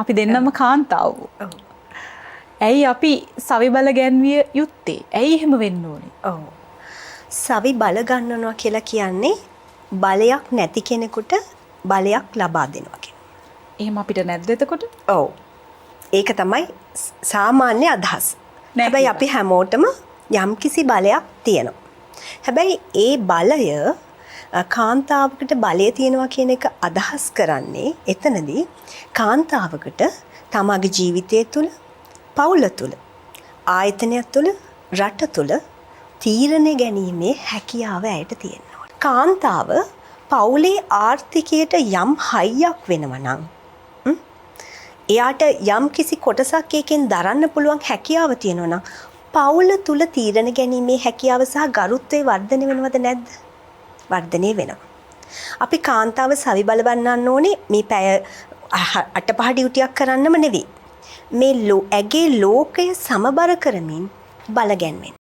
අපි දෙන්නම කාන්තාවෝ. ඇයි අපි සවි බල ගැන්විය යුත්තේ? ඇයි එහෙම වෙන්න ඕනේ? ඔව්. සවි බල ගන්නනවා කියලා කියන්නේ බලයක් නැති කෙනෙකුට බලයක් ලබා දෙනවා කියන්නේ. එහෙම අපිට නැද්ද එතකොට? ඔව්. ඒක තමයි සාමාන්‍ය අදහස. හැබැයි අපි හැමෝටම යම්කිසි බලයක් තියෙනවා. හැබැයි ඒ බලය කාන්තාවකට බලය තියෙනවා කියන එක අදහස් කරන්නේ එතනදී කාන්තාවකට තමාගේ ජීවිතය තුළ, පවුල තුළ, ආයතනයක් තුළ, රට තුළ තීරණ ගැනීමේ හැකියාව ඇයට තියෙනවා. කාන්තාව පවුලේ ආර්ථිකයට යම් හයියක් වෙනවා නම් එයාට යම් කිසි කොටසක් එකෙන් දරන්න පුළුවන් හැකියාව තියෙනවා නම් පවුල තුල තීරණ ගැනීමේ හැකියාව සහ ගරුත්වය වර්ධනය වෙනවද නැද්ද? වර්ධනය වෙනවා. අපි කාන්තාව සවි බලවන්නන්න ඕනේ මේ පැය 8-5 ඩියුටියක් කරන්නම නෙවෙයි. මේ ඇගේ ලෝකය සමබර කරමින් බලගැන්වෙන්න.